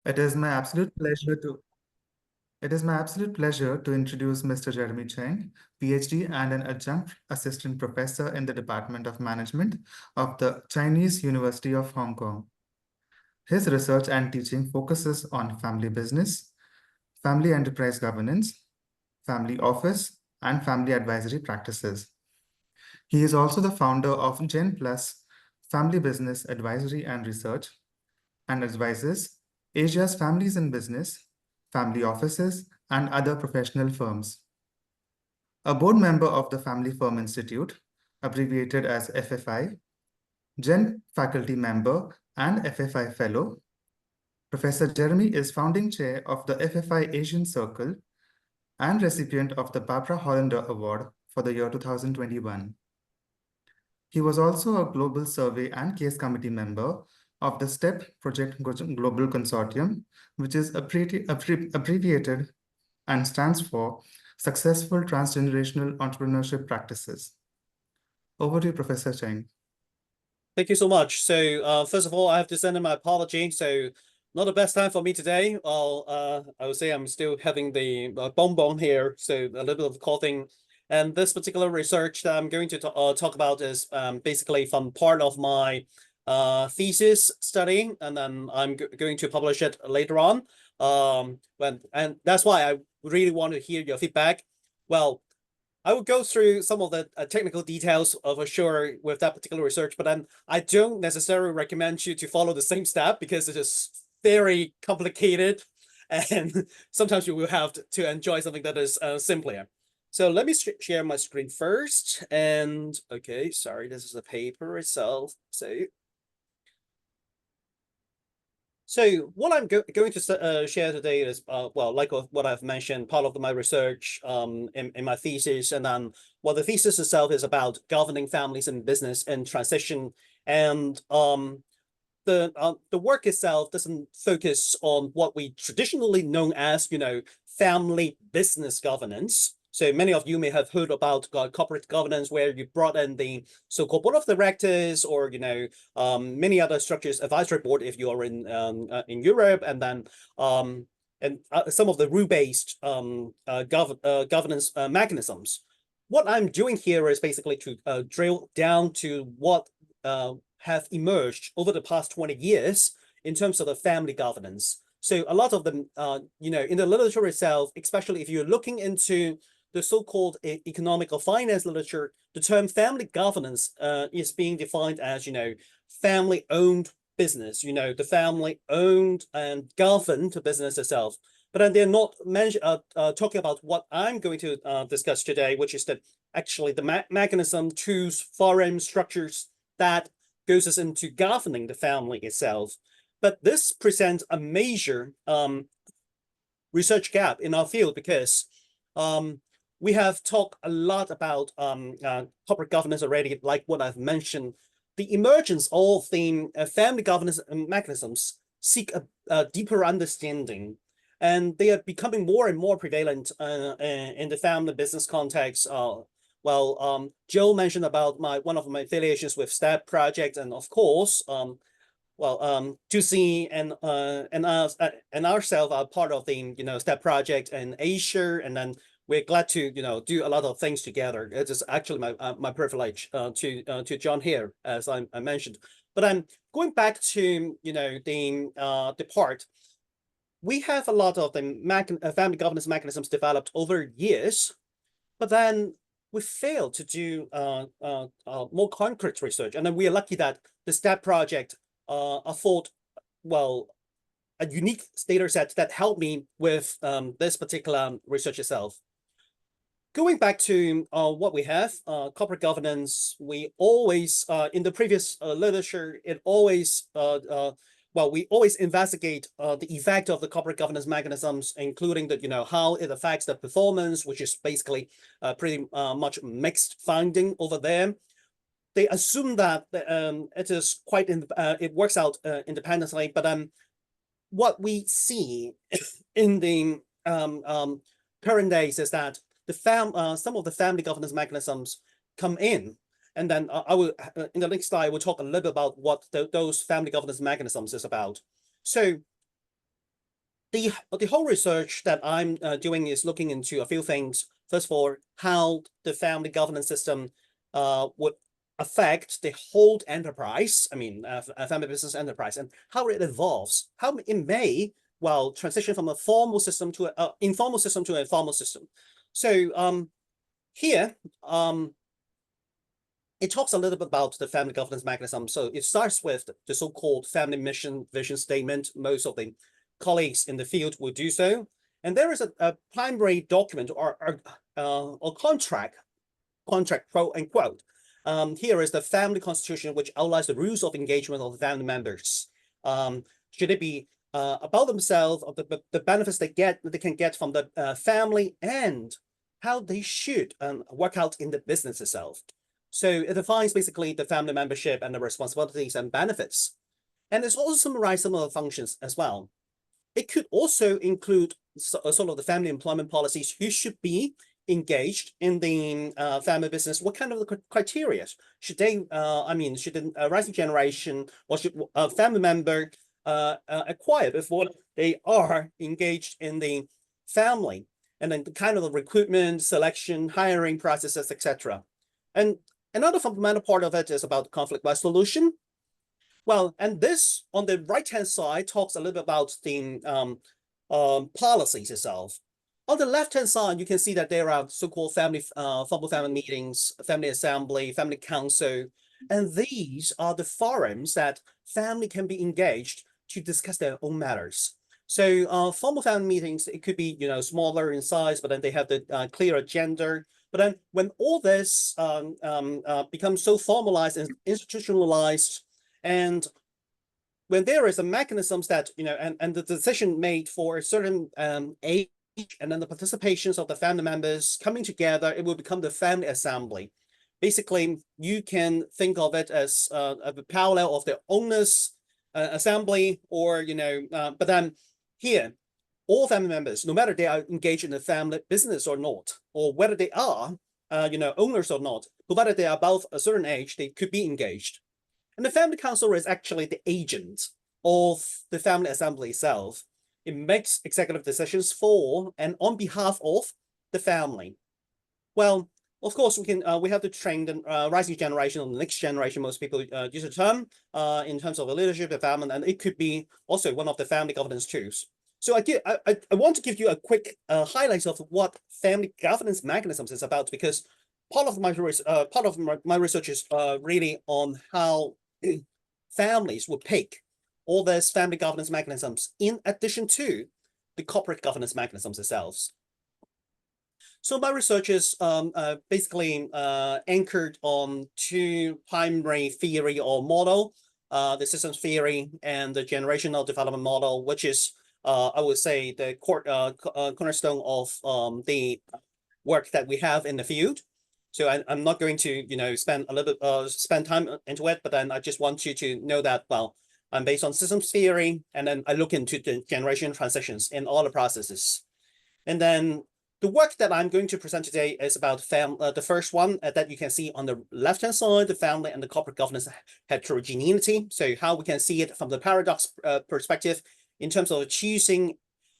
It is my absolute pleasure to It is my absolute pleasure to introduce Mr. Jeremy Cheng, PhD and an Adjunct Assistant Professor in the Department of Management of the Chinese University of Hong Kong. His research and teaching focuses on family business, family enterprise governance, family office, and family advisory practices. He is also the founder of Gen Plus Family Business Advisory and Research, and advises Asia's families in business, family offices, and other professional firms. A board member of the Family Firm Institute, abbreviated as FFI, Gen faculty member and FFI fellow, Professor Jeremy is founding chair of the FFI Asian Circle and recipient of the Barbara Hollander Award for the year 2021. He was also a global survey and case committee member of the STEP Project Global Consortium, which is abbreviated and stands for Successful Transgenerational Entrepreneurship Practices. Over to you, Professor Cheng. Thank you so much. So first of all, I have to send in my apology. So not the best time for me today. I would say I'm still having the bonbon here, so a little bit of coughing. And this particular research that I'm going to talk about is basically from part of my thesis study, and then I'm going to publish it later on. And that's why I really want to hear your feedback. Well, I will go through some of the technical details for sure with that particular research, but then I don't necessarily recommend you to follow the same step because it is very complicated, and sometimes you will have to enjoy something that is simpler. So let me share my screen first. And okay, sorry, this is the paper itself. So what I'm going to share today is, well, like what I've mentioned, part of my research in my thesis. And then, well, the thesis itself is about governing families in business and transition. And the work itself doesn't focus on what we traditionally know as, family business governance. So many of you may have heard about corporate governance, where you brought in the so-called board of directors, or many other structures, advisory board if you are in Europe, and then some of the rule-based governance mechanisms. What I'm doing here is basically to drill down to what have emerged over the past 20 years in terms of the family governance. So a lot of them, in the literature itself, especially if you're looking into the so-called economic or finance literature, the term family governance is being defined as, family-owned business, the family-owned and governed business itself. But then they're not talking about what I'm going to discuss today, which is actually the mechanism, tools, foreign structures that goes us into governing the family itself. But this presents a major research gap in our field because we have talked a lot about corporate governance already, like what I've mentioned. The emergence of the family governance mechanisms seek a deeper understanding, and they are becoming more and more prevalent in the family business context. Joe mentioned about one of my affiliations with STEP project, and of course, Juicy and ourselves are part of the STEP project in Asia, and then we're glad to do a lot of things together. It is actually my privilege to join here, as I mentioned. But I'm going back to the part. We have a lot of the family governance mechanisms developed over years, but then we failed to do more concrete research. And then we are lucky that the STEP project afford, a unique data set that helped me with this particular research itself. Going back to what we have, corporate governance, we always, in the previous literature, we always investigate the effect of the corporate governance mechanisms, including how it affects the performance, which is basically pretty much mixed finding over there. They assume that it is it works out independently, but what we see in the current days is that some of the family governance mechanisms come in, and then I will in the next slide I will talk a little bit about what those family governance mechanisms is about. So the whole research that I'm doing is looking into a few things. First of all, how the family governance system would affect the whole enterprise, I mean, a family business enterprise, and how it evolves, how it may, well, transition from a formal system to an informal system to a formal system. So here, it talks a little bit about the family governance mechanism. So it starts with the so-called family mission vision statement. Most of the colleagues in the field will do so. And there is a primary document or contract, quote unquote. Here is the family constitution, which outlines the rules of engagement of the family members. Should it be about themselves, of the benefits they can get from the family, and how they should work out in the business itself. So it defines basically the family membership and the responsibilities and benefits. And it's also summarized some of the functions as well. It could also include sort of the family employment policies, who should be engaged in the family business, what kind of criteria should they, should the rising generation or should a family member acquire before they are engaged in the family, and then the kind of the recruitment, selection, hiring processes, etc. And another fundamental part of it is about conflict resolution. Well, and this on the right-hand side talks a little bit about the policies itself. On the left-hand side, you can see that there are so-called formal family meetings, family assembly, family council, and these are the forums that family can be engaged to discuss their own matters. So formal family meetings, it could be, smaller in size, but then they have the clear agenda. But then when all this becomes so formalized and institutionalized, and when there is a mechanisms that, and the decision made for a certain age, and then the participations of the family members coming together, it will become the family assembly. Basically, you can think of it as a parallel of the owners assembly, or, but then here, all family members, no matter they are engaged in the family business or not, or whether they are, owners or not, provided they are above a certain age, they could be engaged. And the family council is actually the agent of the family assembly itself. It makes executive decisions for and on behalf of the family. Well, of course, we have to train the rising generation or the next generation. Most people use the term in terms of a leadership development, and it could be also one of the family governance tools. So I want to give you a quick highlight of what family governance mechanisms is about, because part of my research is really on how families would pick all these family governance mechanisms in addition to the corporate governance mechanisms themselves. So my research is basically anchored on two primary theory or model, the systems theory and the generational development model, which is, I would say, the cornerstone of the work that we have in the field. So I'm not going to, spend a little bit, spend time into it, but then I just want you to know that, well, I'm based on systems theory, and then I look into the generation transitions in all the processes. And then the work that I'm going to present today is about the first one that you can see on the left-hand side, the family and the corporate governance heterogeneity. So how we can see it from the paradox perspective in terms of choosing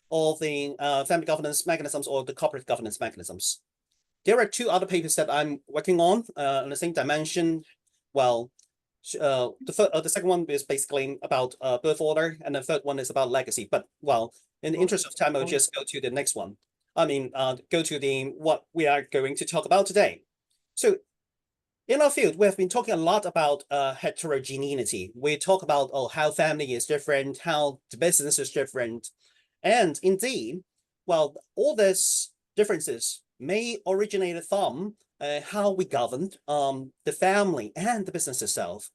of the family governance mechanisms or the corporate governance mechanisms. There are two other papers that I'm working on in the same dimension. Well, the second one is basically about birth order, and the third one is about legacy. But, well, in the interest of time, I'll just go to the next one. Go to what we are going to talk about today. So in our field, we have been talking a lot about heterogeneity. We talk about how family is different, how the business is different. And indeed, well, all these differences may originate from how we govern the family and the business itself.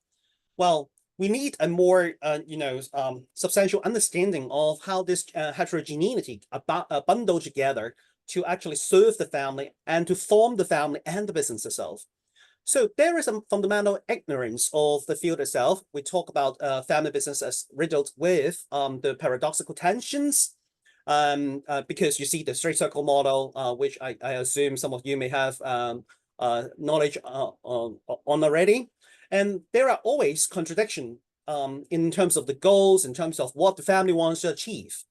Well, we need a more, substantial understanding of how this heterogeneity bundled together to actually serve the family and to form the family and the business itself. So there is some fundamental ignorance of the field itself. We talk about family business as riddled with the paradoxical tensions, because you see the straight circle model, which I assume some of you may have knowledge on already. And there are always contradictions in terms of the goals, in terms of what the family wants to achieve.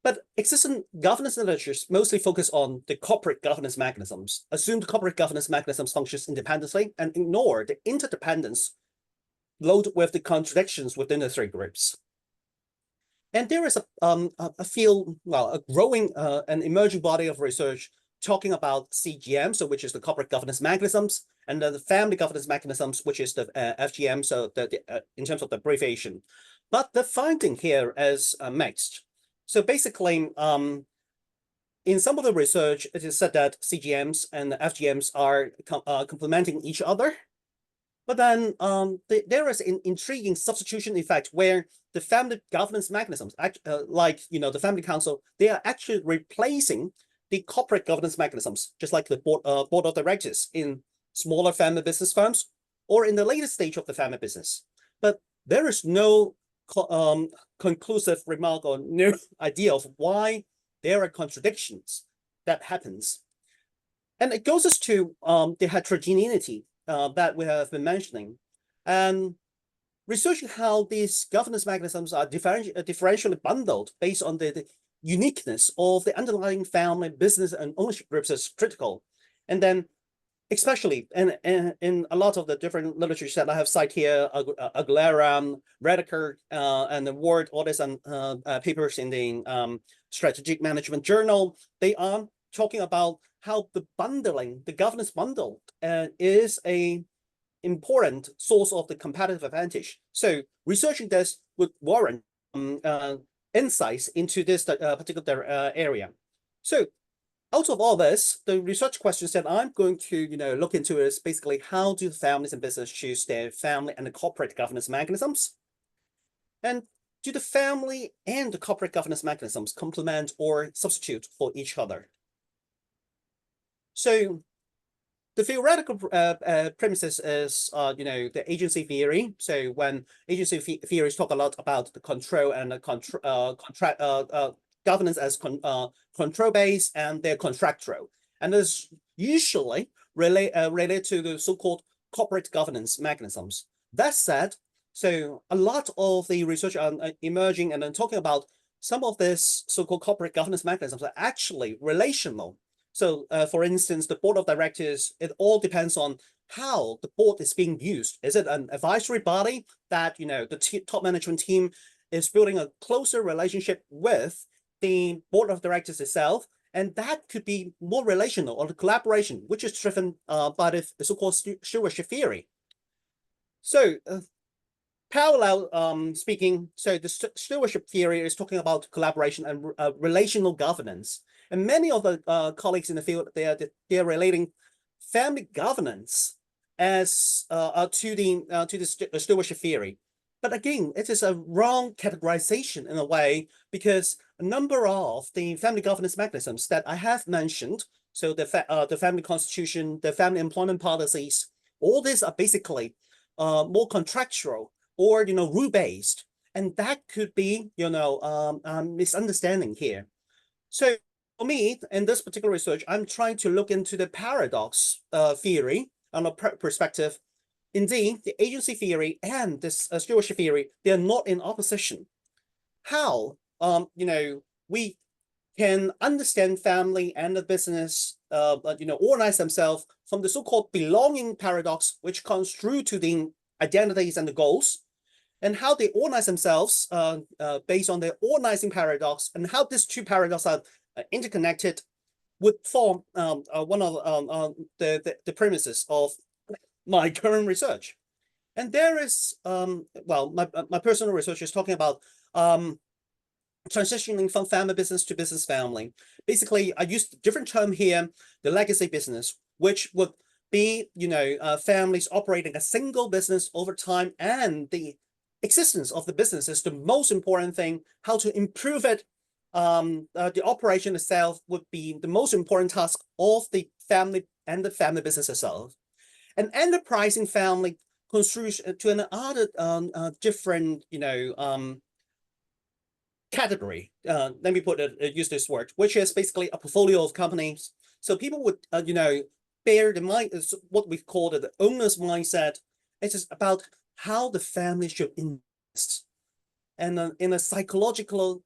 But existing governance literatures mostly focus on the corporate governance mechanisms, assume the corporate governance mechanisms functions independently, and ignore the interdependence loaded with the contradictions within the three groups. And there is a field, well, a growing and emerging body of research talking about CGM, so which is the corporate governance mechanisms, and the family governance mechanisms, which is the FGM, so in terms of the abbreviation. But the finding here is mixed. So basically, in some of the research, it is said that CGMs and FGMs are complementing each other. But then there is an intriguing substitution effect where the family governance mechanisms, like the family council, they are actually replacing the corporate governance mechanisms, just like the board of directors in smaller family business firms or in the later stage of the family business. But there is no conclusive remark or no idea of why there are contradictions that happens. And it goes us to the heterogeneity that we have been mentioning. And researching how these governance mechanisms are differentially bundled based on the uniqueness of the underlying family, business, and ownership groups is critical. And then especially in a lot of the different literature that I have cited here, Aguilera, Rediker, and the Ward, all these papers in the Strategic Management Journal, they are talking about how the bundling, the governance bundle, is a important source of the competitive advantage. So researching this would warrant insights into this particular area. So out of all this, the research questions that I'm going to look into is basically how do families and business choose their family and the corporate governance mechanisms? And do the family and the corporate governance mechanisms complement or substitute for each other? So the theoretical premises is, the agency theory. So when agency theories talk a lot about the control and the governance as control-based and they're contractual. And this usually related to the so-called corporate governance mechanisms. That said, so a lot of the research are emerging and then talking about some of this so-called corporate governance mechanisms are actually relational. So for instance, the board of directors, it all depends on how the board is being used. Is it an advisory body that, the top management team is building a closer relationship with the board of directors itself? And that could be more relational or the collaboration, which is driven by the so-called stewardship theory. So parallel speaking, so the stewardship theory is talking about collaboration and relational governance. And many of the colleagues in the field, they're relating family governance as to the stewardship theory. But again, it is a wrong categorization in a way, because a number of the family governance mechanisms that I have mentioned, so the family constitution, the family employment policies, all these are basically more contractual or rule-based, and that could be misunderstanding here. So for me, in this particular research, I'm trying to look into the paradox theory on a perspective. Indeed, the agency theory and this stewardship theory, they're not in opposition. How we can understand family and the business organize themselves from the so-called belonging paradox, which comes through to the identities and the goals, and how they organize themselves based on their organizing paradox, and how these two paradoxes are interconnected would form one of the premises of my current research. And there is, my personal research is talking about transitioning from family business to business family. Basically, I used a different term here, the legacy business, which would be, families operating a single business over time, and the existence of the business is the most important thing. How to improve it, the operation itself would be the most important task of the family and the family business itself. An enterprising family construes to another different, category. Let me use this word, which is basically a portfolio of companies. So people would, bear the mind, what we call the owner's mindset. It is about how the family should invest. and in a psychological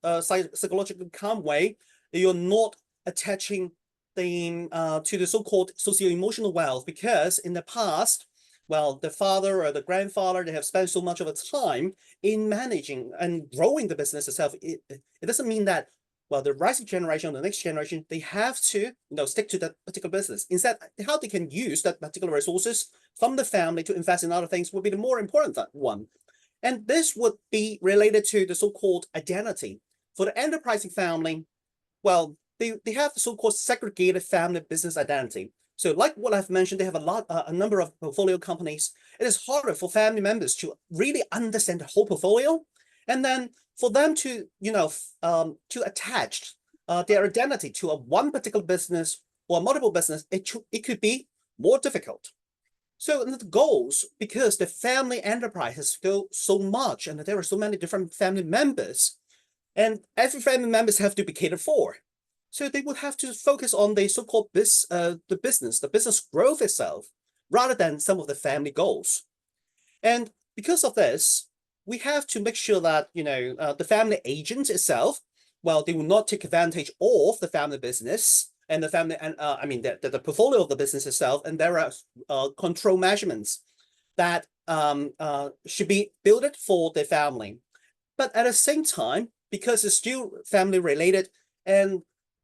calm way. You're not attaching the to the so-called socio-emotional wealth, because in the past, well, the father or the grandfather, they have spent so much of the time in managing and growing the business itself. It doesn't mean that, well, the rising generation or the next generation, they have to stick to that particular business. Instead, how they can use that particular resources from the family to invest in other things would be the more important one. And this would be related to the so-called identity. For the enterprising family, well, they have the so-called segregated family business identity. So like what I've mentioned, they have a number of portfolio companies. It is harder for family members to really understand the whole portfolio. And then for them to, to attach their identity to one particular business or multiple business, it could be more difficult. So the goals, because the family enterprises go so much and there are so many different family members, and every family members have to be catered for. So they would have to focus on the so-called the business growth itself, rather than some of the family goals. And because of this, we have to make sure that the family agent itself, well, they will not take advantage of the family business and the family, and I mean the portfolio of the business itself, and there are control measurements that should be built for the family. But at the same time, because it's still family related, and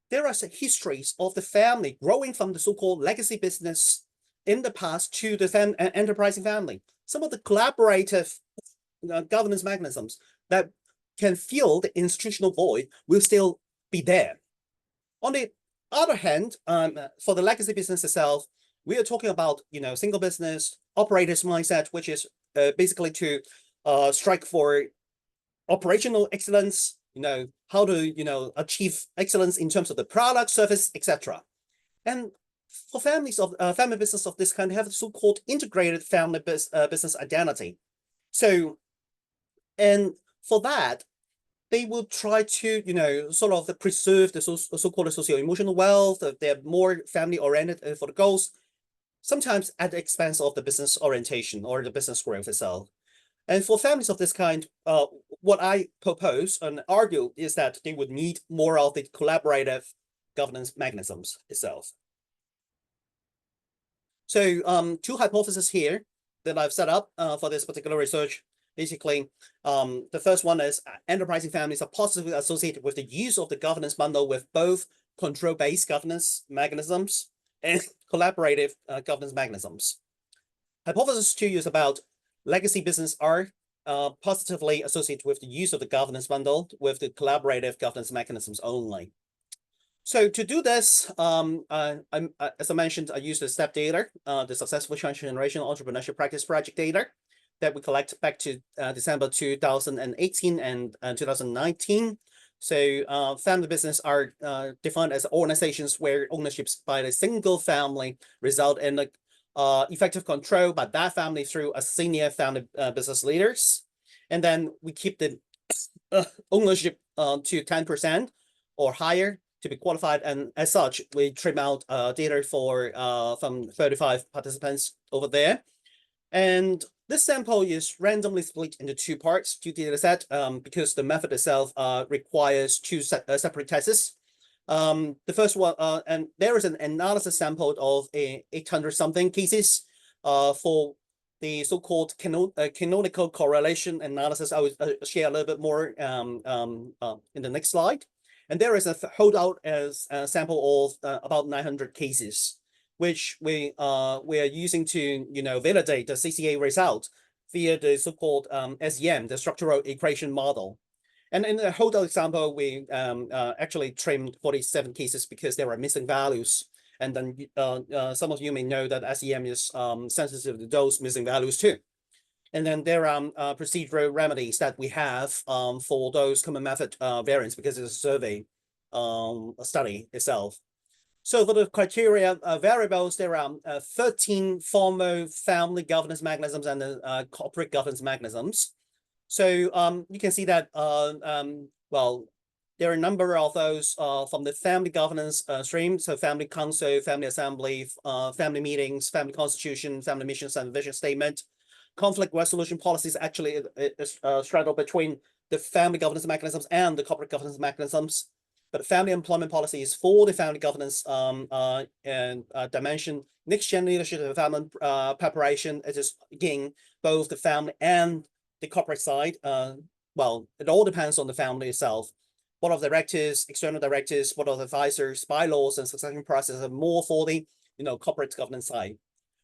there are histories of the family growing from the so-called legacy business in the past to the enterprising family. Some of the collaborative governance mechanisms that can fill the institutional void will still be there. On the other hand, for the legacy business itself, we are talking about single business operators mindset, which is basically to strike for operational excellence, how to achieve excellence in terms of the product, service, etc. And for families of family business of this kind, they have the so-called integrated family business identity. So, and for that, they will try to sort of preserve the so-called socio-emotional wealth. They're more family oriented for the goals, sometimes at the expense of the business orientation or the business growth itself. And for families of this kind, what I propose and argue is that they would need more of the collaborative governance mechanisms itself. So two hypotheses here that I've set up for this particular research. Basically, the first one is enterprising families are positively associated with the use of the governance bundle with both control-based governance mechanisms and collaborative governance mechanisms. Hypothesis 2 is about legacy business are positively associated with the use of the governance bundle with the collaborative governance mechanisms only. So to do this, as I mentioned, I used the STEP data, the Successful Transitional Entrepreneurship Practice Project data that we collect back to December 2018 and 2019. So family business are defined as organizations where ownerships by a single family result in the effective control by that family through a senior family business leaders. And then we keep the ownership to 10% or higher to be qualified. And as such, we trim out data for from 35 participants over there. And this sample is randomly split into two parts, two data set, because the method itself requires two separate tests. The first one, and there is an analysis sample of 800 something cases for the so-called canonical correlation analysis. I will share a little bit more in the next slide. And there is a holdout as a sample of about 900 cases, which we are using to validate the CCA result via the so-called SEM, the structural equation model. And in the holdout example, we actually trimmed 47 cases because there were missing values. And then some of you may know that SEM is sensitive to those missing values too. And then there are procedural remedies that we have for those common method variants because it's a survey study itself. So for the criteria variables, there are 13 formal family governance mechanisms and corporate governance mechanisms. So you can see that, well, there are a number of those from the family governance stream. So family council, family assembly, family meetings, family constitution, family missions and vision statement. Conflict resolution policies actually is straddled between the family governance mechanisms and the corporate governance mechanisms. But family employment policy is for the family governance dimension. Next gen leadership and family preparation, it is again both the family and the corporate side. Well, it all depends on the family itself. Board of directors, external directors, board of advisors, bylaws, and succession process are more for the corporate governance side.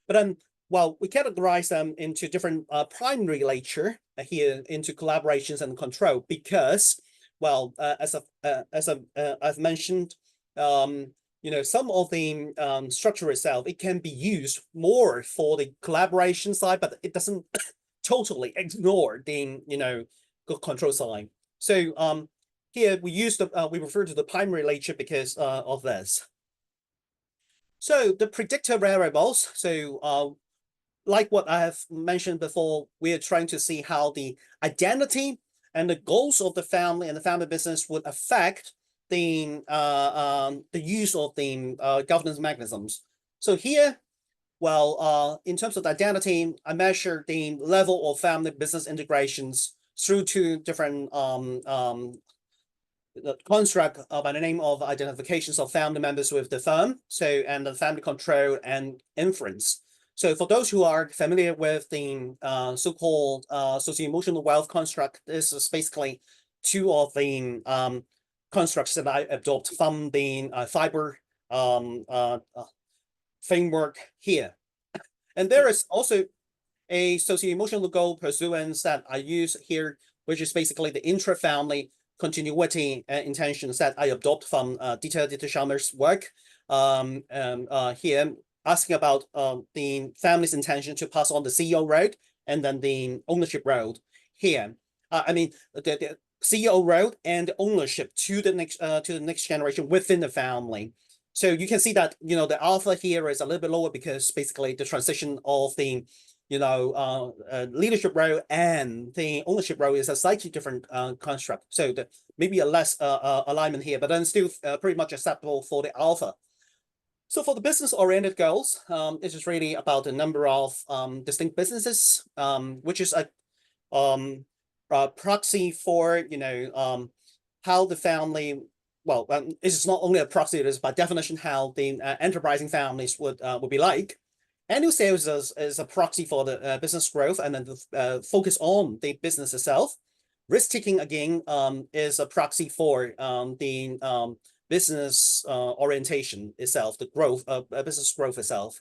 But then, well, we categorize them into different primary nature here into collaborations and control because, well, as I've mentioned, some of the structure itself, it can be used more for the collaboration side, but it doesn't totally ignore the control side. So here we use we refer to the primary nature because of this. So the predictor variables. So like what I have mentioned before, we are trying to see how the identity and the goals of the family and the family business would affect the use of the governance mechanisms. So here, well, in terms of the identity, I measure the level of family business integrations through two different construct by the name of identifications of family members with the firm, and the family control and inference. So for those who are familiar with the so-called socio-emotional wealth construct, this is basically two of the constructs that I adopt from the fiber framework here. And there is also a socio-emotional goal pursuance that I use here, which is basically the intra-family continuity intentions that I adopt from Dieter Schammer's work here, asking about the family's intention to pass on the CEO role and then the ownership role here. I mean, the CEO role and ownership to the next generation within the family. So you can see that the alpha here is a little bit lower because basically the transition of the leadership role and the ownership role is a slightly different construct. So maybe a less alignment here, but then still pretty much acceptable for the alpha. So for the business-oriented goals, it is really about the number of distinct businesses, which is a proxy for how the family. Well, it's not only a proxy; it is by definition how the enterprising families would be like. Annual sales is a proxy for the business growth, and then the focus on the business itself. Risk-taking again is a proxy for the business orientation itself, the growth business growth itself.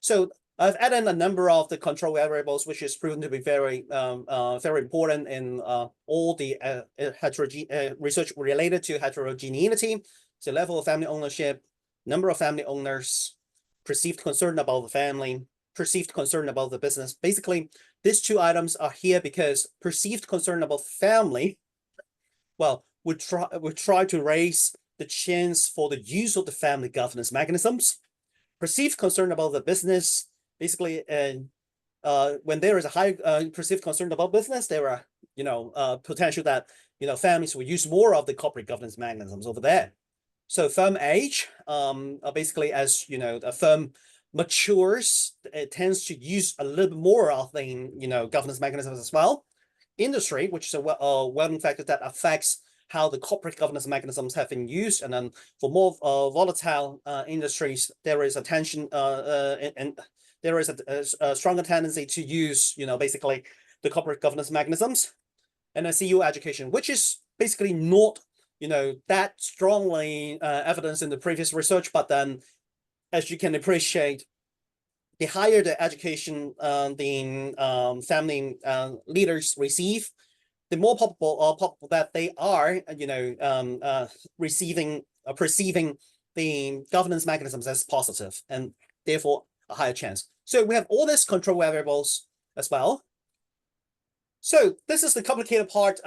So I've added a number of the control variables, which is proven to be very very important in all the research related to heterogeneity. So level of family ownership, number of family owners, perceived concern about the family, perceived concern about the business. Basically, these two items are here because perceived concern about family, well, we try to raise the chance for the use of the family governance mechanisms. Perceived concern about the business, basically, when there is a high perceived concern about business, there are potential that families will use more of the corporate governance mechanisms over there. So firm age, basically as a firm matures, it tends to use a little bit more of the governance mechanisms as well. Industry, which is a well-known factor that affects how the corporate governance mechanisms have been used, and then for more volatile industries, there is a tension and there is a stronger tendency to use basically the corporate governance mechanisms. And then CU education, which is basically not that strongly evidence in the previous research, but then as you can appreciate, the higher the education the family leaders receive, the more probable that they are perceiving the governance mechanisms as positive, and therefore a higher chance. So we have all these control variables as well. So this is the complicated part.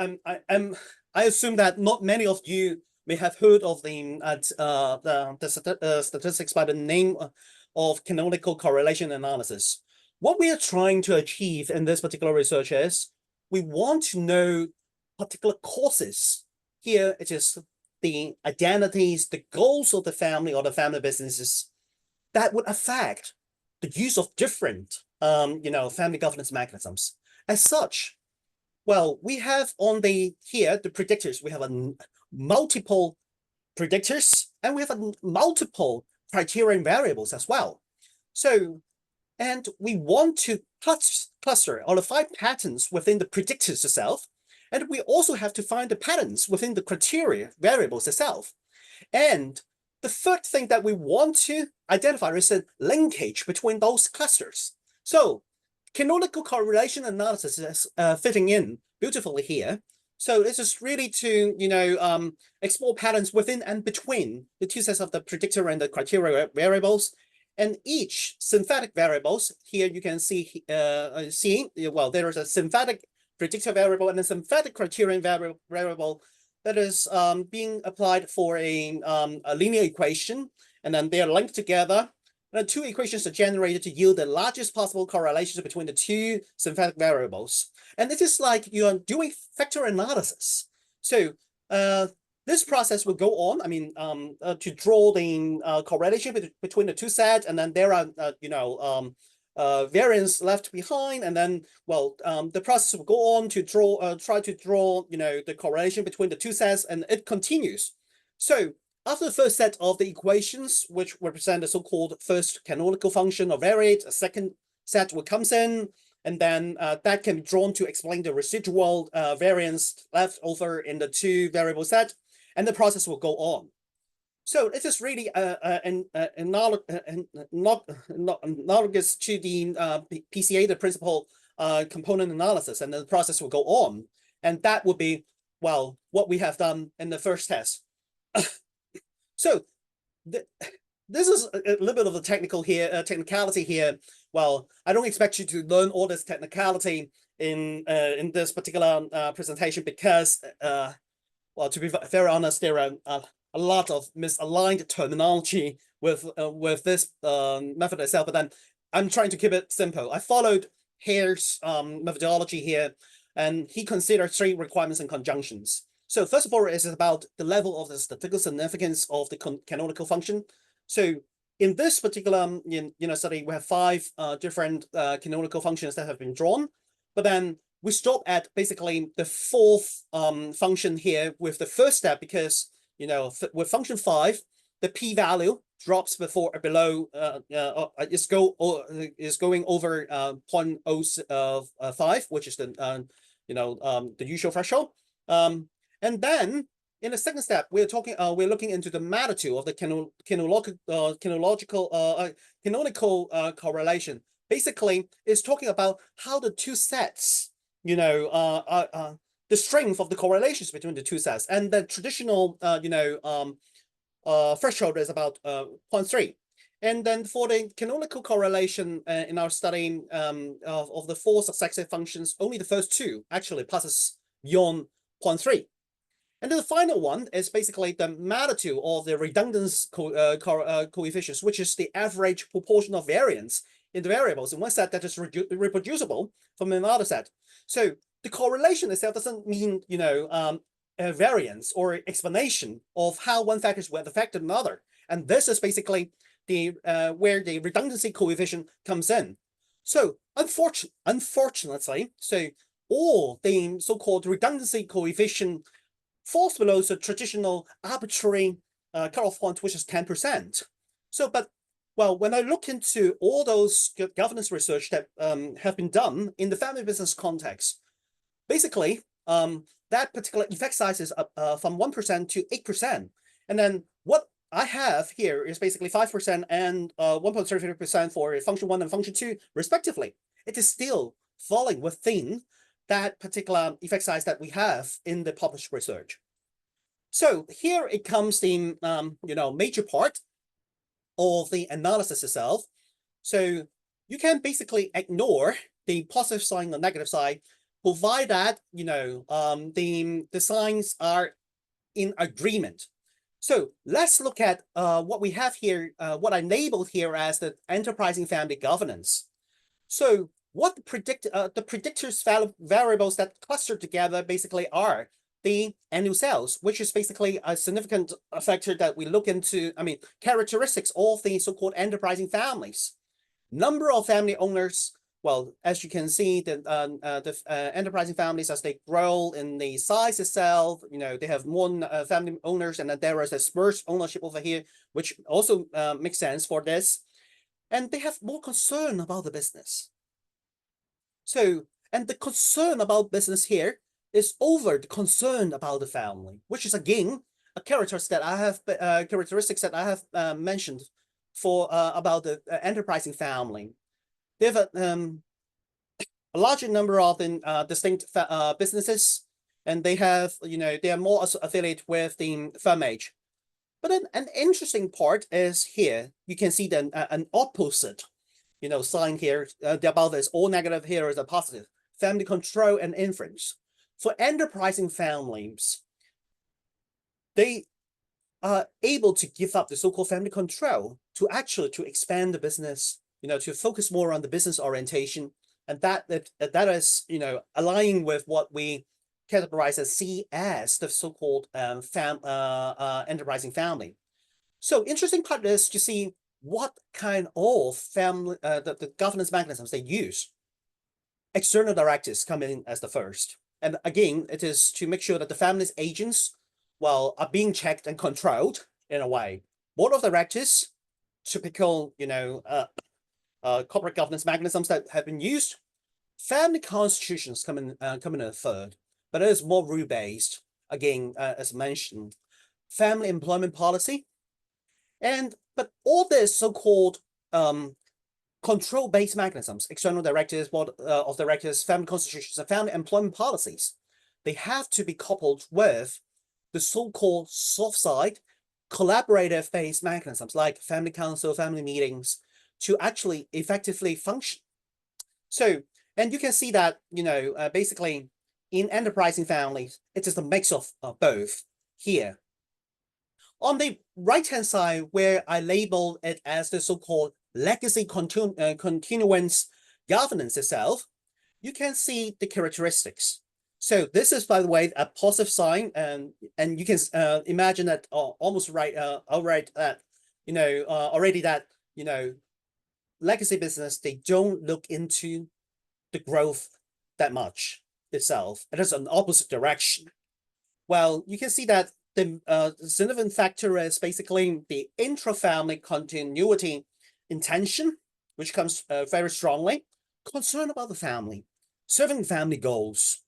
I assume that not many of you may have heard of the statistics by the name of canonical correlation analysis. What we are trying to achieve in this particular research is we want to know particular causes. Here it is the identities, the goals of the family or the family businesses that would affect the use of different family governance mechanisms. As such, well, we have on the predictors, we have a multiple predictors and we have a multiple criterion variables as well. So, and we want to cluster or find patterns within the predictors itself. And we also have to find the patterns within the criteria variables itself. And the third thing that we want to identify is a linkage between those clusters. So canonical correlation analysis is fitting in beautifully here. So this is really to, explore patterns within and between the two sets of the predictor and the criteria variables. And each synthetic variables here you can see, well, there is a synthetic predictor variable and a synthetic criterion variable that is being applied for a linear equation, and then they are linked together. And the two equations are generated to yield the largest possible correlations between the two synthetic variables. And it is like you're doing factor analysis. So this process will go on, to draw the correlation between the two sets, and then there are, variance left behind, and then, well, the process will go on to try to draw, the correlation between the two sets, and it continues. So after the first set of the equations, which represent the so-called first canonical function or variate, a second set will comes in, and then that can be drawn to explain the residual variance left over in the two variable set, and the process will go on. So it is really analogous to the PCA, the principal component analysis, and the process will go on. And that would be, well, what we have done in the first test. So this is a little bit of the technicality here. Well, I don't expect you to learn all this technicality in this particular presentation because, well, to be very honest, there are a lot of misaligned terminology with this method itself. But then I'm trying to keep it simple. I followed Hare's methodology here, and he considered three requirements and conjunctions. So first of all, it's about the level of the statistical significance of the canonical function. So in this particular study, we have 5 different canonical functions that have been drawn, but then we stop at basically the 4th function here with the first step, because with function 5, the p-value drops below is going over 0.05, which is the usual threshold. And then in the second step, we're looking into the magnitude of the canonical correlation. Basically, it's talking about how the two sets, the strength of the correlations between the two sets, and the traditional, threshold is about 0.3. And then for the canonical correlation in our studying of the 4 successive functions, only the first 2 actually passes beyond 0.3. And then the final one is basically the magnitude of the redundance coefficients, which is the average proportion of variance in the variables in one set that is reproducible from another set. So the correlation itself doesn't mean, a variance or explanation of how one factor will affect another. And this is basically the where the redundancy coefficient comes in. So unfortunately, so all the so-called redundancy coefficient falls below the traditional arbitrary cutoff point, which is 10%. So, but, well, when I look into all those governance research that have been done in the family business context, basically, that particular effect size is up from 1% to 8%. And then what I have here is basically 5% and 1.33% for function 1 and function 2, respectively. It is still falling within that particular effect size that we have in the published research. So here it comes the major part of the analysis itself. So you can basically ignore the positive sign or negative side, provide that the signs are in agreement. So let's look at what we have here, what I labeled here as the enterprising family governance. So what the predictors variables that cluster together basically are the annual sales, which is basically a significant factor that we look into, characteristics of the so-called enterprising families. Number of family owners, well, as you can see, the enterprising families, as they grow in the size itself, they have more family owners, and then there is a dispersed ownership over here, which also makes sense for this. And they have more concern about the business. So, and the concern about business here is over the concern about the family, which is again a characteristics that I have mentioned for about the enterprising family. They have a larger number of distinct businesses, and they have they are more affiliated with the firm age. But then an interesting part is here you can see then an opposite sign here. The above is all negative, here is a positive. Family control and influence. For enterprising families, they are able to give up the so-called family control to expand the business, to focus more on the business orientation. And that is, aligning with what we categorize as the so-called enterprising family. So interesting part is to see what kind of family, the governance mechanisms they use. External directors come in as the first. And again, it is to make sure that the family's agents, well, are being checked and controlled in a way. Board of directors, typical, corporate governance mechanisms that have been used. Family constitutions come in a third, but it is more rule-based. Again, as mentioned, family employment policy, but all this so-called control-based mechanisms, external directors, board of directors, family constitutions, and family employment policies, they have to be coupled with the so-called soft side, collaborative-based mechanisms like family council, family meetings, to actually effectively function. So, and you can see that, basically in enterprising families, it is a mix of both here. On the right-hand side, where I label it as the so-called legacy continuance governance itself, you can see the characteristics. So this is, by the way, a positive sign, and you can imagine that almost right, outright that already that legacy business, they don't look into the growth that much itself. It is an opposite direction. Well, you can see that the significant factor is basically the intra-family continuity intention, which comes very strongly, concern about the family, serving family goals.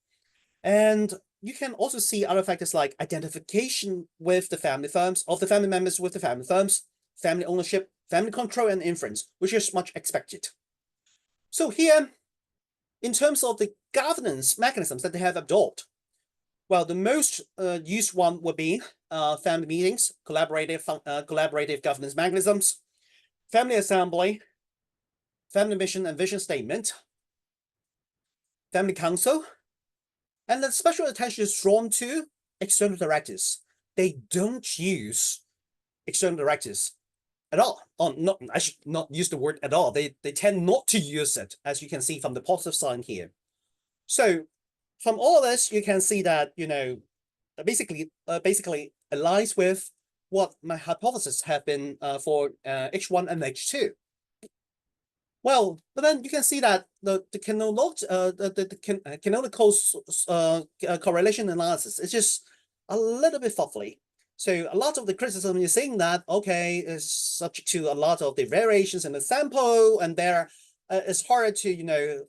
And you can also see other factors like identification with the family firms, of the family members with the family firms, family ownership, family control and influence, which is much expected. So here, in terms of the governance mechanisms that they have adopted, well, the most used one would be family meetings, collaborative governance mechanisms, family assembly, family mission and vision statement, family council, and the special attention is drawn to external directors. They don't use external directors at all. I should not use the word at all. They tend not to use it, as you can see from the positive sign here. So from all this, you can see that, basically aligns with what my hypotheses have been for H1 and H2. Well, but then you can see that the canonical correlation analysis is just a little bit fuffly. So a lot of the criticism you're seeing that, okay, is subject to a lot of the variations in the sample, and there it's hard to,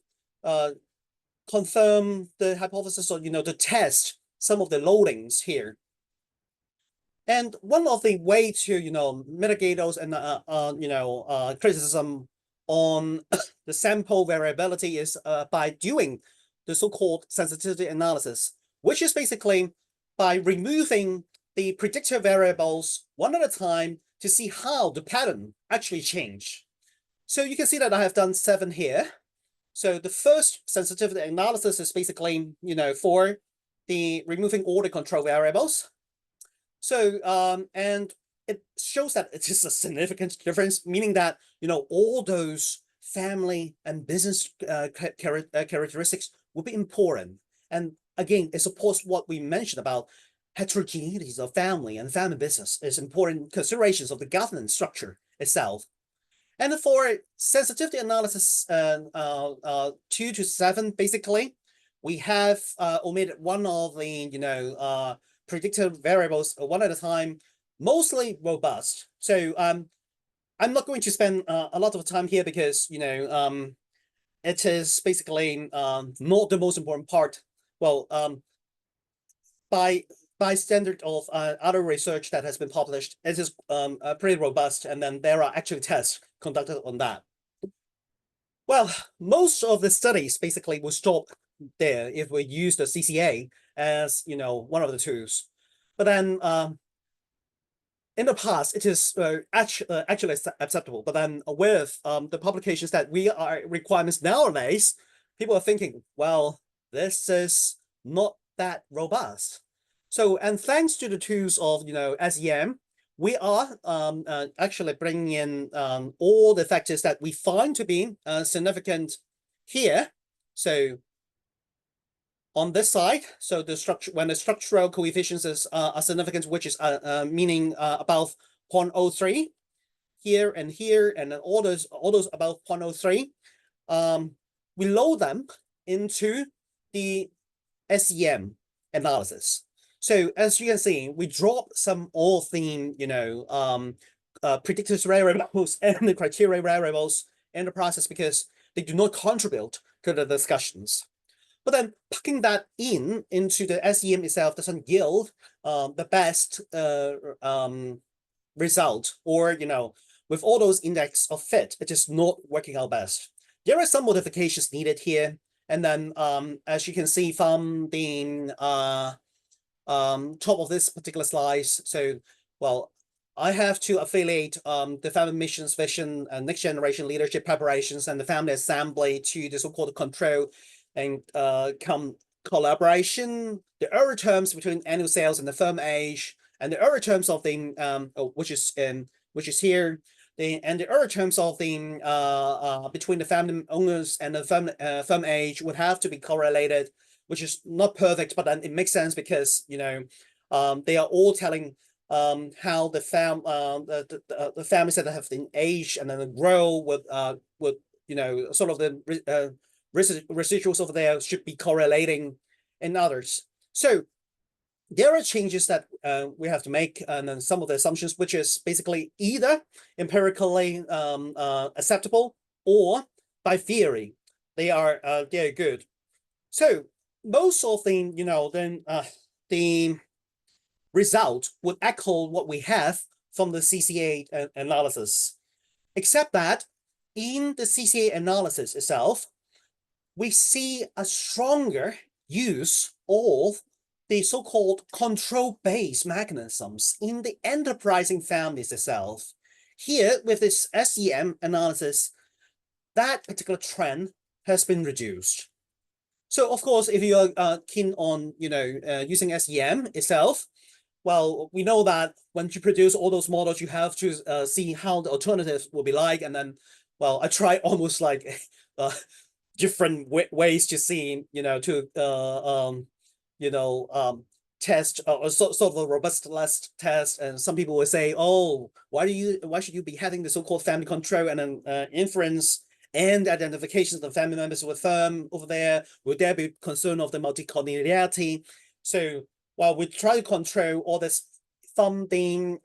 confirm the hypothesis or, to test some of the loadings here. And one of the way to, mitigate those and, criticism on the sample variability is by doing the so-called sensitivity analysis, which is basically by removing the predictor variables one at a time to see how the pattern actually change. So you can see that I have done 7 here. So the first sensitivity analysis is basically, for the removing all the control variables. So, and it shows that it is a significant difference, meaning that, all those family and business characteristics will be important. And again, it supports what we mentioned about heterogeneities of family and family business is important considerations of the governance structure itself. And for sensitivity analysis 2 to 7, basically, we have omitted one of the predictive variables one at a time, mostly robust. So I'm not going to spend a lot of time here because it is basically not the most important part. Well, by standard of other research that has been published, it is pretty robust, and then there are actually tests conducted on that. Well, most of the studies basically will stop there if we use the CCA as one of the tools. But then in the past, it is actually acceptable. But then with the publications that we are requirements nowadays, people are thinking, well, this is not that robust. So, and thanks to the tools of SEM, we are actually bringing in all the factors that we find to be significant here. So on this side, so the structure, when the structural coefficients are significant, which is meaning above 0.03 here, and then all those above 0.03, we load them into the SEM analysis. So as you can see, we drop some of the predictive variables and the criteria variables in the process because they do not contribute to the discussions. But then packing that into the SEM itself doesn't yield the best result, or with all those index of fit, it is not working out best. There are some modifications needed here, and then as you can see from the top of this particular slide, so well, I have to affiliate the family missions, vision, and next generation leadership preparations, and the family assembly to the so-called control and collaboration, the error terms between annual sales and the firm age, and the error terms of the which is here, and the error terms of the between the family owners and the firm age would have to be correlated, which is not perfect, but then it makes sense because they are all telling how the families that have been aged and then grow with sort of the residuals over there should be correlating in others. So there are changes that we have to make, and then some of the assumptions, which is basically either empirically acceptable or by theory they're good. So most of the result would echo what we have from the CCA analysis, except that in the CCA analysis itself, we see a stronger use of the so-called control-based mechanisms in the enterprising families itself. Here, with this SEM analysis, that particular trend has been reduced. So, of course, if you are keen on using SEM itself, well, we know that when you produce all those models, you have to see how the alternatives will be like, and then, well, I try almost like different ways to see, test or sort of a robust test. And some people will say, oh, why should you be having the so-called family control and then inference and identifications of the family members with firm over there? Would there be concern of the multicollinearity? So while we try to control all this funding,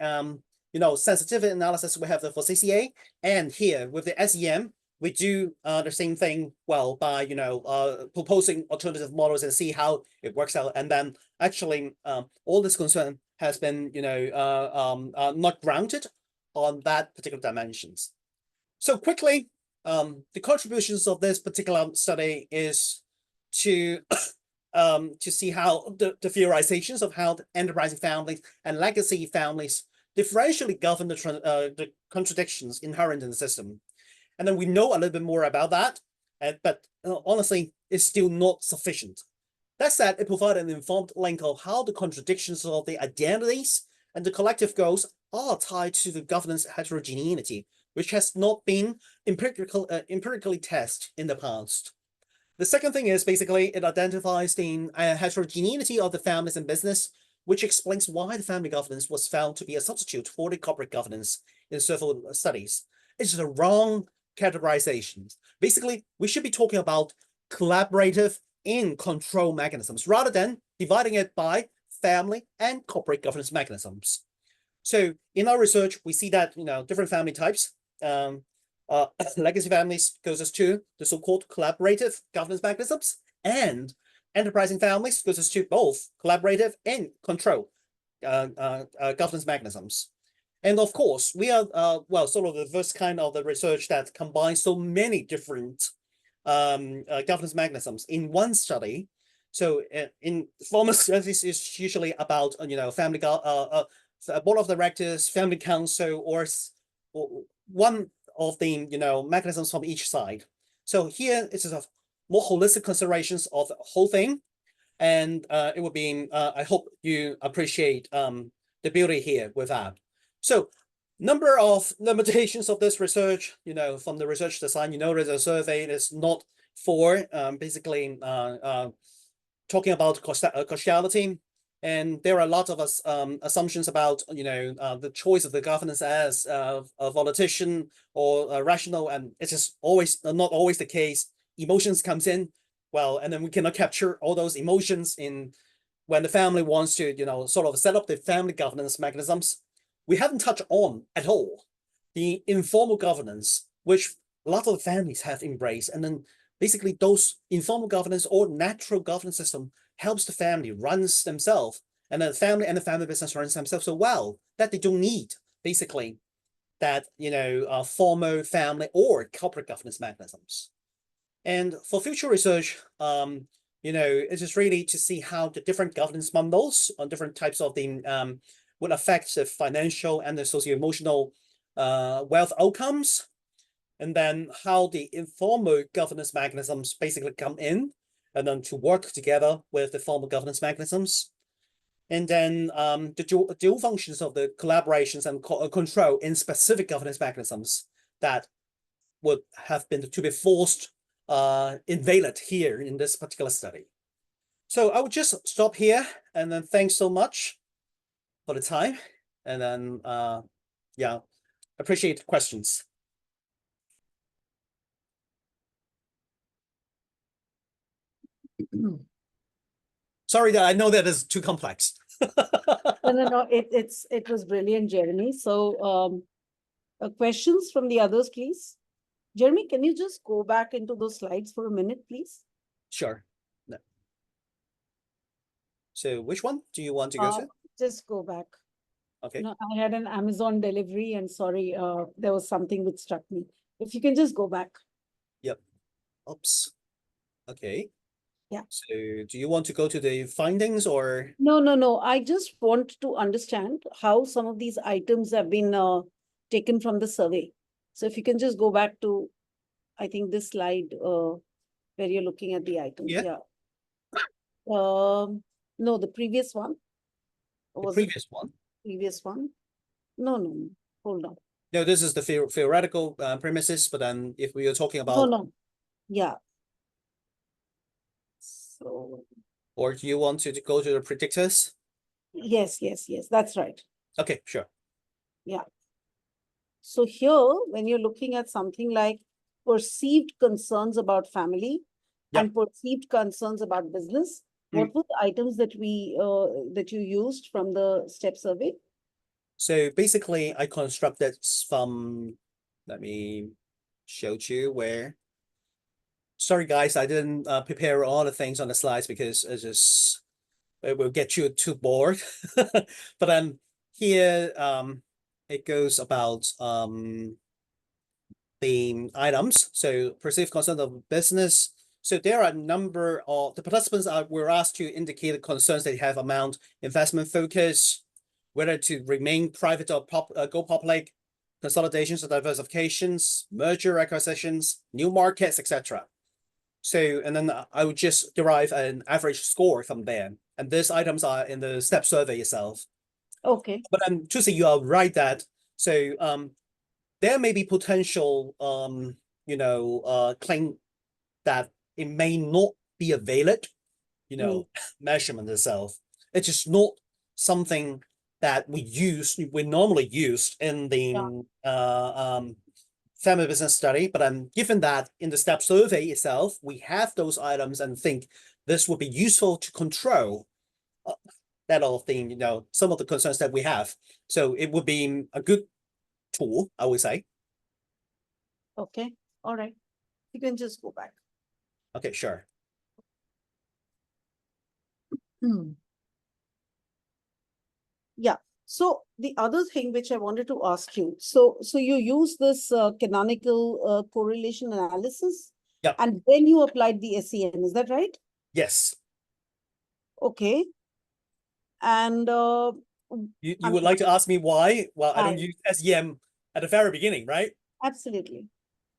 sensitivity analysis, we have the for CCA, and here with the SEM, we do the same thing, well, by proposing alternative models and see how it works out. And then actually all this concern has been not grounded on that particular dimensions. So quickly, the contributions of this particular study is to see how the theorizations of how the enterprising families and legacy families differentially govern the contradictions inherent in the system. And then we know a little bit more about that, but honestly, it's still not sufficient. That said, it provided an informed link of how the contradictions of the identities and the collective goals are tied to the governance heterogeneity, which has not been empirically tested in the past. The second thing is basically it identifies the heterogeneity of the families and business, which explains why the family governance was found to be a substitute for the corporate governance in several studies. it's the wrong categorization. Basically, we should be talking about collaborative and control mechanisms rather than dividing it by family and corporate governance mechanisms. So in our research, we see that, different family types, legacy families goes as to the so-called collaborative governance mechanisms, and enterprising families goes as to both collaborative and control governance mechanisms. And of course, we are, sort of the first kind of the research that combines so many different governance mechanisms in one study. So in formal studies is usually about, family, board of directors, family council, or one of the, mechanisms from each side. So here it's a more holistic considerations of the whole thing. And it would be, I hope you appreciate the beauty here with that. So number of limitations of this research, from the research design, there's a survey is not for basically talking about causality. And there are a lot of assumptions about, the choice of the governance as a politician or rational, and it's just not always the case. Emotions comes in, and then we cannot capture all those emotions in when the family wants to, sort of set up the family governance mechanisms. We haven't touched on at all the informal governance, which a lot of families have embraced. And then basically those informal governance or natural governance system helps the family runs themselves, and the family business runs themselves so well that they don't need basically that, formal family or corporate governance mechanisms. And for future research, it is really to see how the different governance models on different types of the would affect the financial and the socio-emotional wealth outcomes, and then how the informal governance mechanisms basically come in, and then to work together with the formal governance mechanisms. And then the dual functions of the collaborations and control in specific governance mechanisms that would have been to be forced invalid here in this particular study. So I would just stop here, and then thanks so much for the time, and then appreciate the questions. Sorry that I know that is too complex. No, it was brilliant, Jeremy. So questions from the others, please. Jeremy, can you just go back into those slides for a minute, please? Sure. No. So which one do you want to go to? Just go back. Okay. No, I had an Amazon delivery, and sorry, there was something which struck me. If you can just go back. Yep. Oops. Okay. Yeah. So do you want to go to the findings or? No. I just want to understand how some of these items have been taken from the survey. So if you can just go back to, I think this slide where you're looking at the items. Yeah. No, the previous one. The previous one. Previous one. No. Hold on. No, this is the theoretical premises, but then if we are talking about. No. Yeah. So. Or do you want to go to the predictors? Yes. That's right. Okay, sure. Yeah. So here, when you're looking at something like perceived concerns about family and perceived concerns about business, what were the items that that you used from the STEP survey? So basically, I constructed from, let me show you where. Sorry, guys, I didn't prepare all the things on the slides because it will get you too bored. But here it goes about the items. So perceived concern of business. So there are a number of the participants were asked to indicate the concerns they have around investment focus, whether to remain private or go public, consolidations or diversifications, merger acquisitions, new markets, etc. So, and then I would just derive an average score from there. And these items are in the STEP survey itself. Okay. But to say you are right that, so there may be potential, claim that it may not be a valid, measurement itself. It's just not something that we normally use in the family business study, but given that in the STEP survey itself, we have those items and think this would be useful to control that all thing, some of the concerns that we have. So it would be a good tool, I would say. Okay, all right. You can just go back. Okay, sure. Yeah. So the other thing which I wanted to ask you, so you use this canonical correlation analysis, Yep. and then you applied the SEM, is that right? Yes. Okay. And You would like to ask me why? Well, I don't use SEM at the very beginning, right? Absolutely.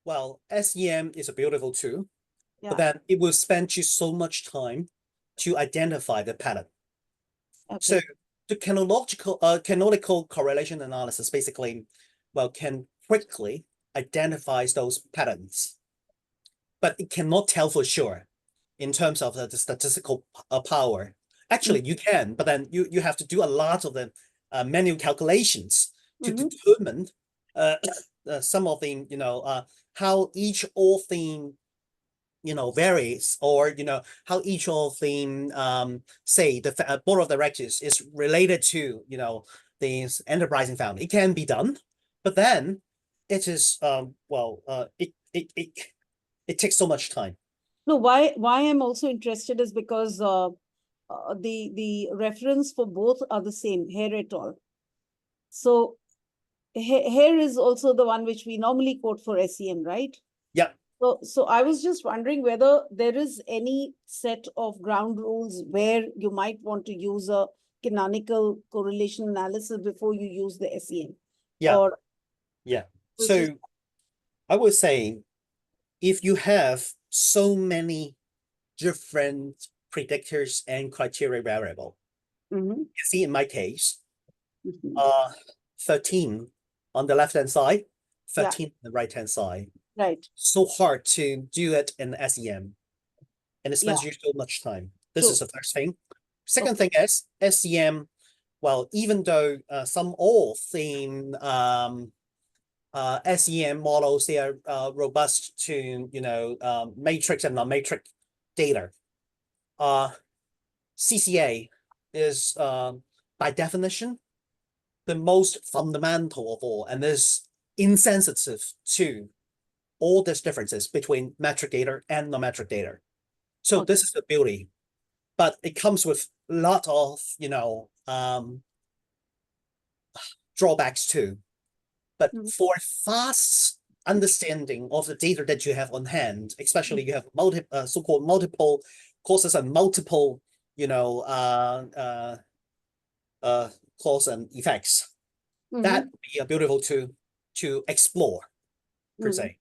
Well, SEM is a beautiful tool, Yeah. but then it will spend you so much time to identify the pattern. Okay. So the canonical correlation analysis basically, can quickly identify those patterns, but it cannot tell for sure in terms of the statistical power. Actually, you can, but then you have to do a lot of the manual calculations to determine some of the, how each of the varies, or how each of the say the board of directors is related to these enterprising family. It can be done, but then it is it takes so much time. No, why I'm also interested is because the reference for both are the same, Hare et al. So Hare is also the one which we normally quote for SEM, right? Yeah. So I was just wondering whether there is any set of ground rules where you might want to use a canonical correlation analysis before you use the SEM. Yeah. Or yeah. So I would say if you have so many different predictors and criteria variable, you see in my case, 13 on the left-hand side, 13 on the right-hand side. Right. So hard to do it in SEM, and it spends you so much time. This is the first thing. Second thing is SEM. Well, even though some all theme SEM models, they are robust to matrix and non-matrix data. CCA is by definition the most fundamental of all, and is insensitive to all these differences between metric data and non-metric data. So this is the beauty, but it comes with a lot of drawbacks too. But for fast understanding of the data that you have on hand, especially you have so-called multiple causes and multiple cause and effects, that would be a beautiful tool to explore per se.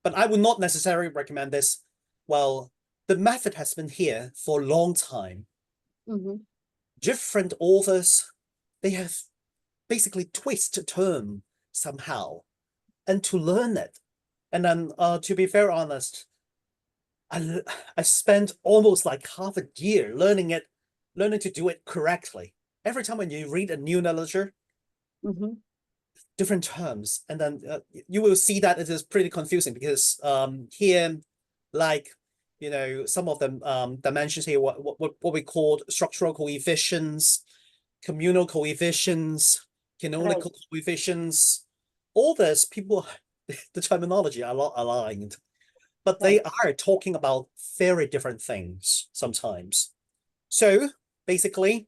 But I would not necessarily recommend this. Well, the method has been here for a long time. Different authors, they have basically twisted the term somehow, and to learn it. And then to be very honest, I spent almost like half a year learning to do it correctly. Every time when you read a new literature, different terms, and then you will see that it is pretty confusing, because here, like some of the dimensions here, what we call structural coefficients, communal coefficients, canonical coefficients, all this, people, the terminology are not aligned, but they are talking about very different things sometimes. So basically,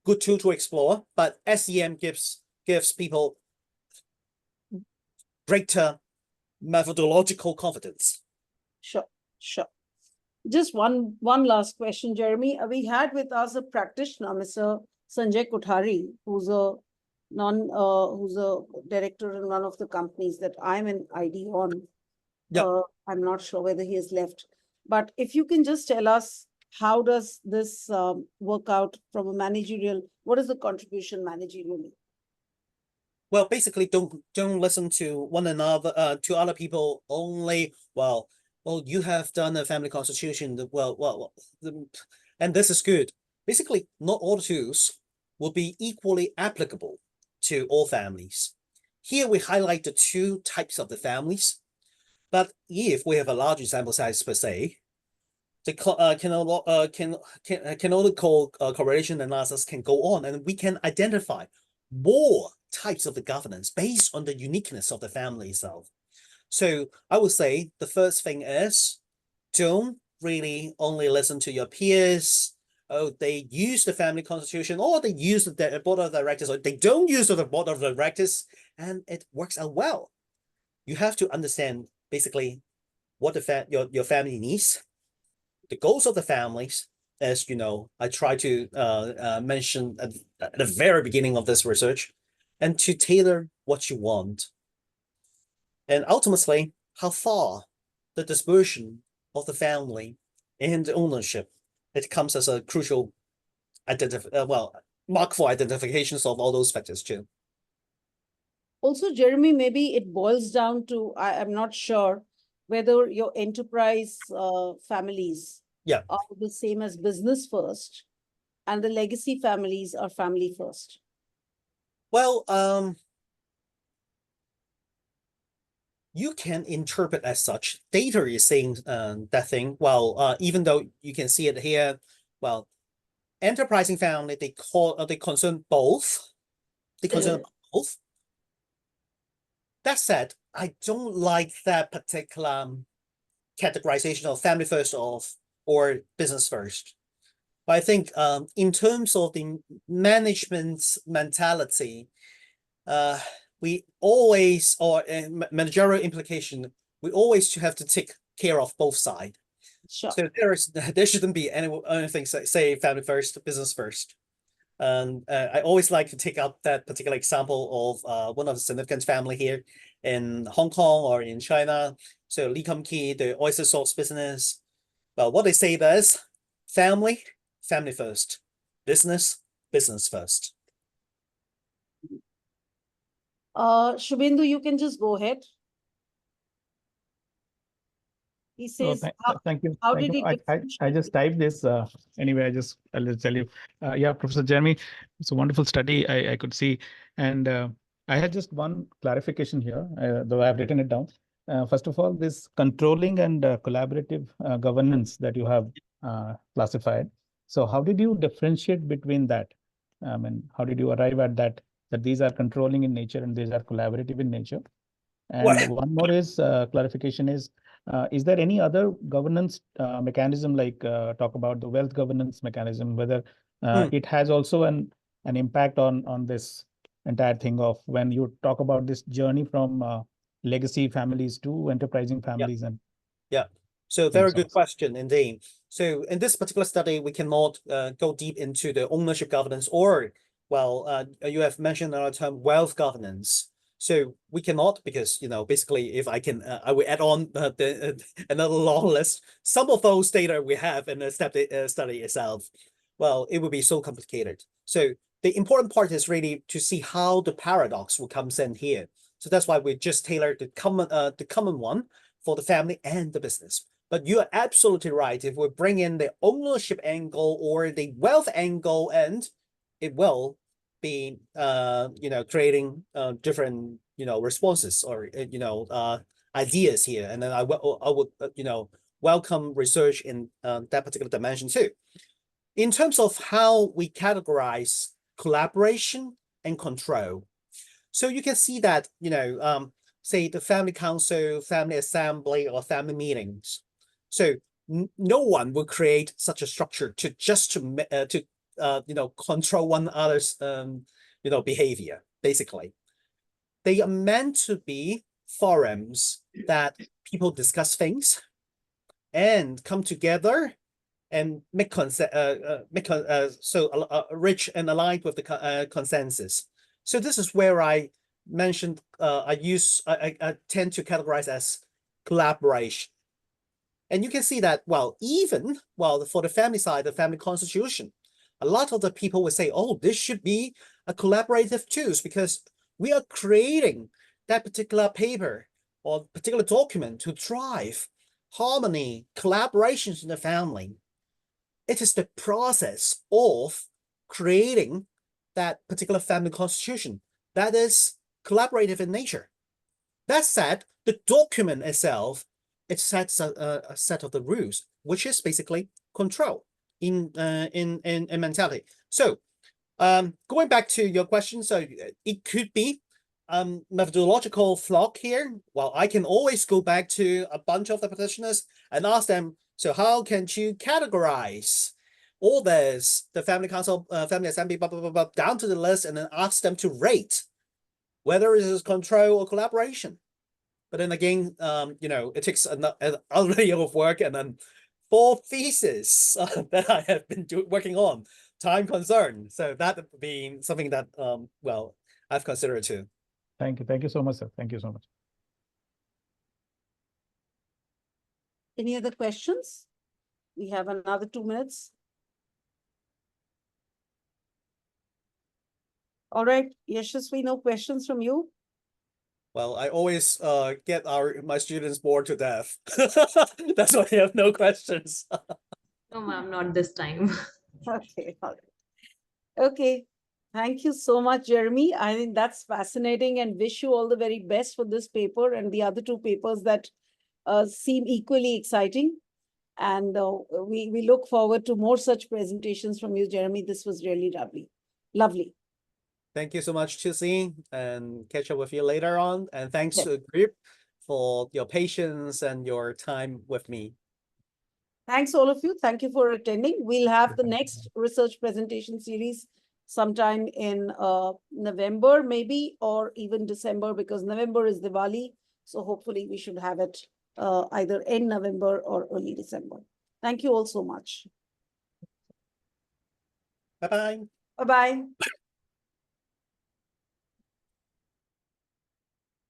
good tool to explore, but SEM gives people greater methodological confidence. Sure. Just one last question, Jeremy. We had with us a practitioner, Mr. Sanjay Kothari, who's a director in one of the companies that I'm an ID on. I'm not sure whether he has left, but if you can just tell us, how does this work out from a managerial? What is the contribution managerially? Well, basically, don't listen to one another, to other people only. Well, you have done a family constitution. And this is good. Basically, not all tools will be equally applicable to all families. here we highlight the two types of the families. But if we have a large sample size per se, the canonical correlation analysis can go on, and we can identify more types of the governance based on the uniqueness of the family itself. So I would say the first thing is, don't really only listen to your peers. Oh, they use the family constitution, or they use the board of directors, or they don't use the board of directors, and it works out well. You have to understand basically what your family needs, the goals of the families, as you know, I try to mention at the very beginning of this research, and to tailor what you want. And ultimately, how far the dispersion of the family and ownership, it comes as a crucial mark for identifications of all those factors too. Also, Jeremy, maybe it boils down to, I'm not sure whether your enterprise families are the same as business first, and the legacy families are family first. Well, you can interpret as such. Data is saying that thing. Well, even though you can see it here, well, enterprising family, they concern both. They concern both. That said, I don't like that particular categorization of family first or business first. But I think in terms of the management's mentality, we always, or managerial implication, we always have to take care of both sides. Sure. So there shouldn't be anything say family first, business first. And I always like to take up that particular example of one of the significant family here in Hong Kong or in China. So Lee Kum Kee, the oyster sauce business. Well, what they say is family first, business first. Shubhendu, you can just go ahead. He says, thank you. How thank did you. it I just typed this anyway. I'll just tell you. Yeah, Professor Jeremy, it's a wonderful study. I could see, and I had just one clarification here, though I've written it down. First of all, this controlling and collaborative governance that you have classified. So how did you differentiate between that? And how did you arrive at that these are controlling in nature and these are collaborative in nature? And one more is clarification is there any other governance mechanism, like talk about the wealth governance mechanism, whether it has also an impact on this entire thing of when you talk about this journey from legacy families to enterprising families? And so very good question indeed. So in this particular study, we cannot go deep into the ownership governance, or well, you have mentioned another term, wealth governance. So we cannot, because, you know, basically, if I can, I will add on another long list. Some of those data we have in the study itself, well, it would be so complicated. So the important part is really to see how the paradox will come in here. So that's why we just tailored the common one for the family and the business. But you're absolutely right. If we bring in the ownership angle or the wealth angle, and it will be creating different responses or ideas here, and then I would welcome research in that particular dimension too. In terms of how we categorize collaboration and control, so you can see that say the family council, family assembly, or family meetings. So no one will create such a structure to control one another's behavior. Basically, they are meant to be forums that people discuss things and come together and make rich and aligned with the consensus. So this is where I mentioned I tend to categorize as collaboration. And you can see that, well, even for the family side, the family constitution, a lot of the people would say, oh, this should be a collaborative tools, because we are creating that particular paper or particular document to drive harmony, collaborations in the family. It is the process of creating that particular family constitution that is collaborative in nature. That said, the document itself, it sets a set of the rules, which is basically control in mentality. So going back to your question, so it could be methodological flaw here. Well, I can always go back to a bunch of the practitioners and ask them, so how can you categorize all this, the family council, family assembly, blah, blah, blah, blah, down to the list, and then ask them to rate whether it is control or collaboration. But then again, you know, it takes another layer of work, and then 4 theses that I have been working on, time concern. So that being something that, well, I've considered too. Thank you. Thank you so much, sir. Thank you so much. Any other questions? We have another 2 minutes. All right, Yashasvi, no questions from you? Well, I always get my students bored to death. That's why I have no questions. No, ma'am, not this time. Okay, all right. Okay, thank you so much, Jeremy. I think that's fascinating, and wish you all the very best for this paper and the other 2 papers that seem equally exciting. And we look forward to more such presentations from you, Jeremy. This was really lovely. Lovely. Thank you so much, Chixin, and catch up with you later on. And thanks to the group for your patience and your time with me. Thanks, all of you. Thank you for attending. We'll have the next research presentation series sometime in November, maybe, or even December, because November is Diwali. So hopefully we should have it either in November or early December. Thank you all so much. Bye-bye. Bye-bye.